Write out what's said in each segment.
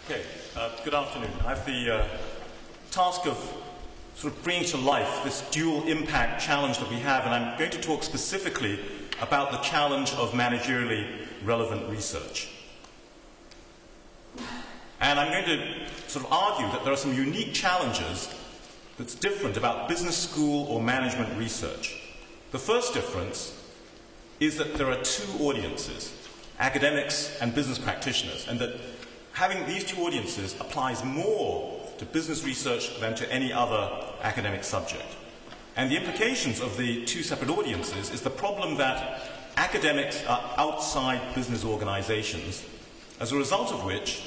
Okay, good afternoon. I have the task of sort of bringing to life this dual impact challenge that we have, and I'm going to talk specifically about the challenge of managerially relevant research. And I'm going to sort of argue that there are some unique challenges that's different about business school or management research. The first difference is that there are two audiences, academics and business practitioners, and that having these two audiences applies more to business research than to any other academic subject. And the implications of the two separate audiences is the problem that academics are outside business organizations, as a result of which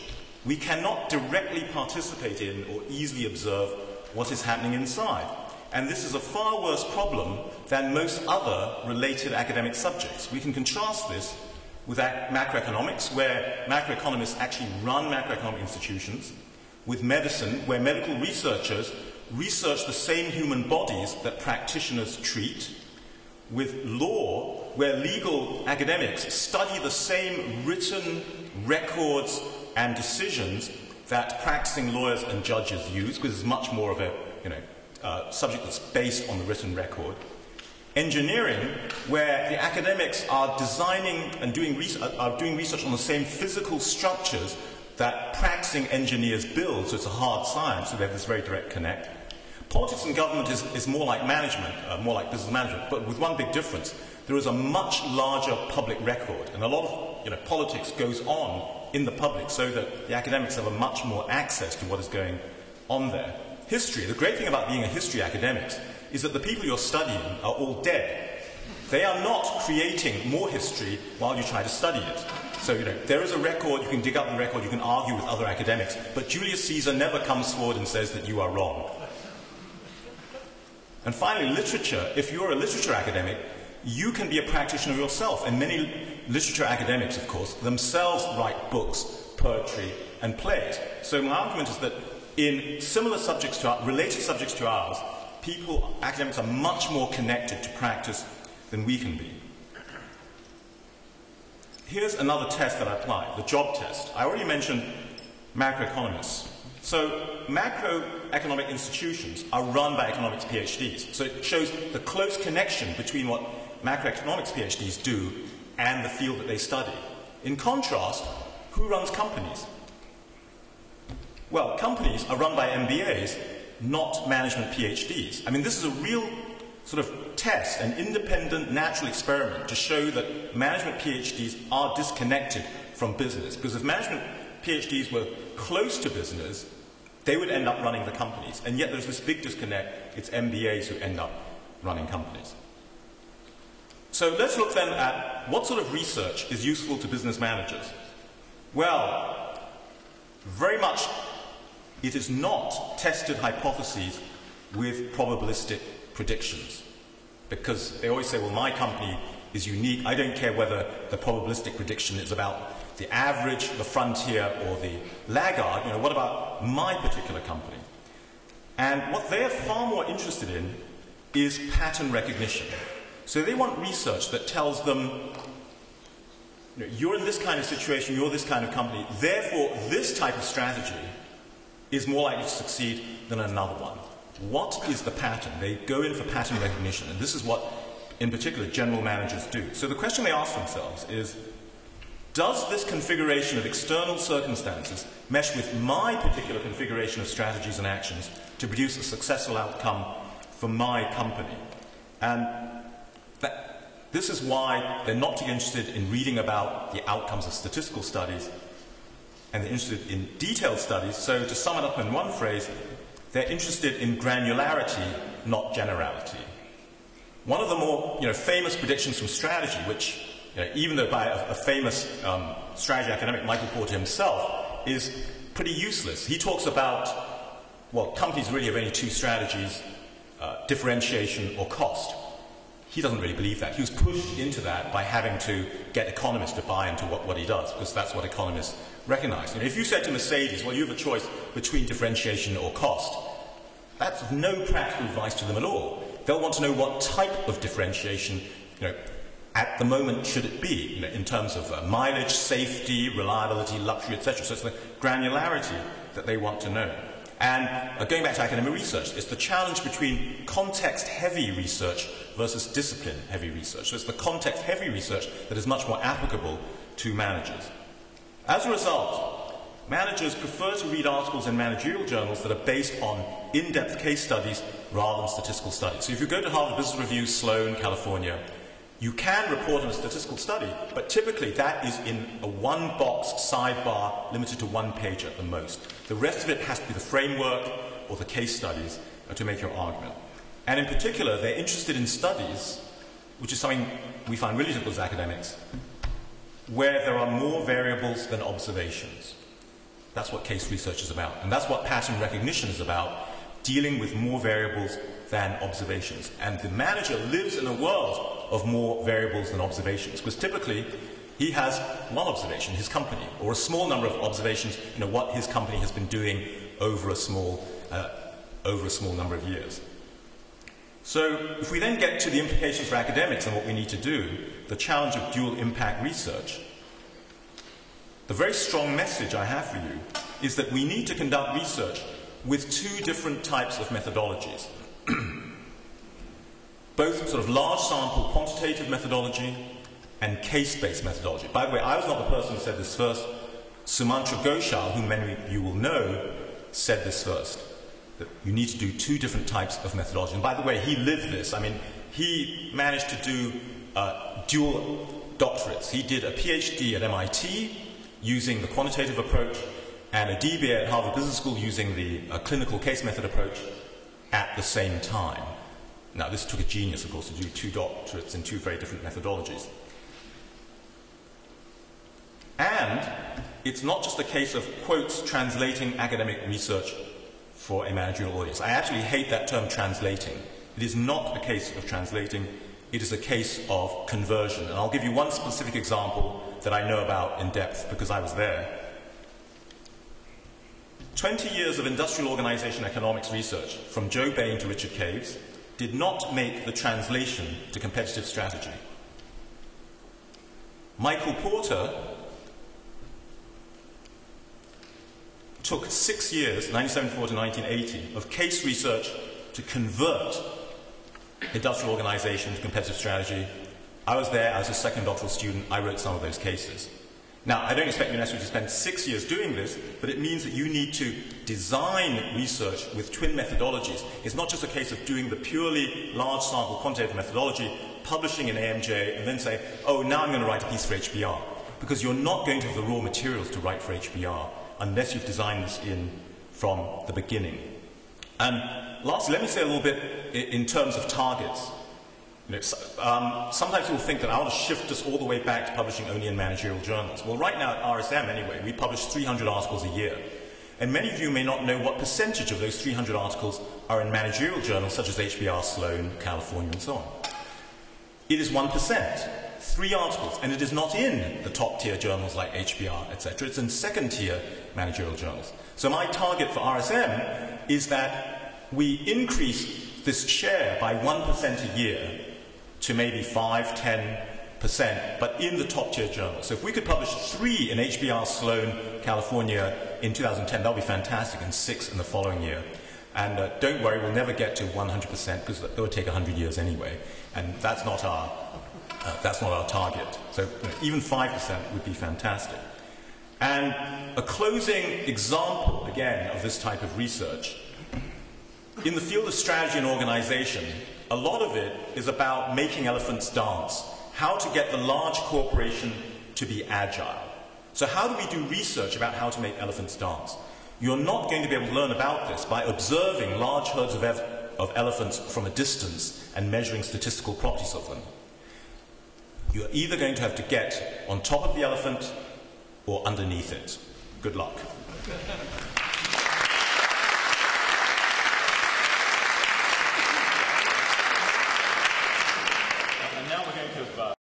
we cannot directly participate in or easily observe what is happening inside. And this is a far worse problem than most other related academic subjects. We can contrast this with macroeconomics, where macroeconomists actually run macroeconomic institutions, with medicine, where medical researchers research the same human bodies that practitioners treat, with law, where legal academics study the same written records and decisions that practicing lawyers and judges use, because it's much more of a subject that's based on the written record. Engineering, where the academics are designing and doing research on the same physical structures that practicing engineers build, so it's a hard science, so they have this very direct connect. Politics and government is more like management, more like business management, but with one big difference. There is a much larger public record, and a lot of politics goes on in the public, so that the academics have a much more access to what is going on there. History, the great thing about being a history academic is that the people you're studying are all dead. They are not creating more history while you try to study it. So, there is a record, you can dig up the record, you can argue with other academics, but Julius Caesar never comes forward and says that you are wrong. And finally, literature. If you're a literature academic, you can be a practitioner yourself, and many literature academics, of course, themselves write books, poetry, and plays. So my argument is that in similar subjects to related subjects to ours, academics are much more connected to practice than we can be. Here's another test that I apply, the job test. I already mentioned macroeconomists. So macroeconomic institutions are run by economics PhDs. So it shows the close connection between what macroeconomics PhDs do and the field that they study. In contrast, who runs companies? Well, companies are run by MBAs, not management PhDs. I mean, this is a real sort of test, an independent natural experiment to show that management PhDs are disconnected from business. Because if management PhDs were close to business, they would end up running the companies. And yet there's this big disconnect. It's MBAs who end up running companies. So let's look then at what sort of research is useful to business managers. Well, very much it is not tested hypotheses with probabilistic predictions. Because they always say, well, my company is unique. I don't care whether the probabilistic prediction is about the average, the frontier, or the laggard. What about my particular company? And what they're far more interested in is pattern recognition. So they want research that tells them, you're in this kind of situation, you're this kind of company, therefore this type of strategy is more likely to succeed than another one. What is the pattern? They go in for pattern recognition, and this is what, in particular, general managers do. So the question they ask themselves is, does this configuration of external circumstances mesh with my particular configuration of strategies and actions to produce a successful outcome for my company? And this is why they're not interested in reading about the outcomes of statistical studies, and they're interested in detailed studies. So to sum it up in one phrase, they're interested in granularity, not generality. One of the more famous predictions from strategy, which even though by a famous strategy academic, Michael Porter himself, is pretty useless. He talks about, well, companies really have only two strategies, differentiation or cost. He doesn't really believe that. He was pushed into that by having to get economists to buy into what he does, because that's what economists recognize. If you said to Mercedes, well, you have a choice between differentiation or cost, that's of no practical advice to them at all. They'll want to know what type of differentiation at the moment should it be, in terms of mileage, safety, reliability, luxury, etc. So it's the granularity that they want to know. And going back to academic research, it's the challenge between context-heavy research versus discipline-heavy research. So it's the context-heavy research that is much more applicable to managers. As a result, managers prefer to read articles in managerial journals that are based on in-depth case studies rather than statistical studies. So if you go to Harvard Business Review, Sloan, California, you can report on a statistical study, but typically that is in a one-box sidebar limited to one page at the most. The rest of it has to be the framework or the case studies to make your argument. And in particular, they're interested in studies, which is something we find really difficult as academics, where there are more variables than observations. That's what case research is about. And that's what pattern recognition is about, dealing with more variables than observations. And the manager lives in a world of more variables than observations, because typically he has one observation, his company, or a small number of observations, what his company has been doing over a small number of years. So if we then get to the implications for academics and what we need to do, the challenge of dual impact research, the very strong message I have for you is that we need to conduct research with two different types of methodologies. Both sort of large sample quantitative methodology and case-based methodology. By the way, I was not the person who said this first. Sumantra Ghoshal, whom many of you will know, said this first, that you need to do two different types of methodology. And by the way, he lived this. I mean, he managed to do dual doctorates. He did a PhD at MIT using the quantitative approach and a DBA at Harvard Business School using the clinical case method approach at the same time. Now, this took a genius, of course, to do two doctorates in two very different methodologies. And it's not just a case of, quotes, translating academic research for a managerial audience. I actually hate that term, translating. It is not a case of translating. It is a case of conversion. And I'll give you one specific example that I know about in depth because I was there. 20 years of industrial organization economics research, from Joe Bain to Richard Caves, did not make the translation to competitive strategy. Michael Porter took 6 years, 1974 to 1980, of case research to convert industrial organization to competitive strategy. I was there, I was a second doctoral student, I wrote some of those cases. Now, I don't expect you necessarily to spend 6 years doing this, but it means that you need to design research with twin methodologies. It's not just a case of doing the purely large sample quantitative methodology, publishing in AMJ, and then say, oh, now I'm going to write a piece for HBR. Because you're not going to have the raw materials to write for HBR unless you've designed this in from the beginning. And lastly, let me say a little bit in terms of targets. Sometimes people think that I want to shift us all the way back to publishing only in managerial journals. Well, right now at RSM anyway, we publish 300 articles a year. And many of you may not know what percentage of those 300 articles are in managerial journals such as HBR, Sloan, California, and so on. It is 1%, 3 articles, and it is not in the top-tier journals like HBR, etc. It's in second-tier managerial journals. So my target for RSM is that we increase this share by 1% a year to maybe 5–10%, but in the top-tier journals. So if we could publish 3 in HBR, Sloan, California in 2010, that would be fantastic, and 6 in the following year. And don't worry, we'll never get to 100% because it would take 100 years anyway, and that's not our target. So even 5% would be fantastic. And a closing example, again, of this type of research, in the field of strategy and organization, a lot of it is about making elephants dance, how to get the large corporation to be agile. So how do we do research about how to make elephants dance? You're not going to be able to learn about this by observing large herds of elephants from a distance and measuring statistical properties of them. You're either going to have to get on top of the elephant or underneath it. Good luck.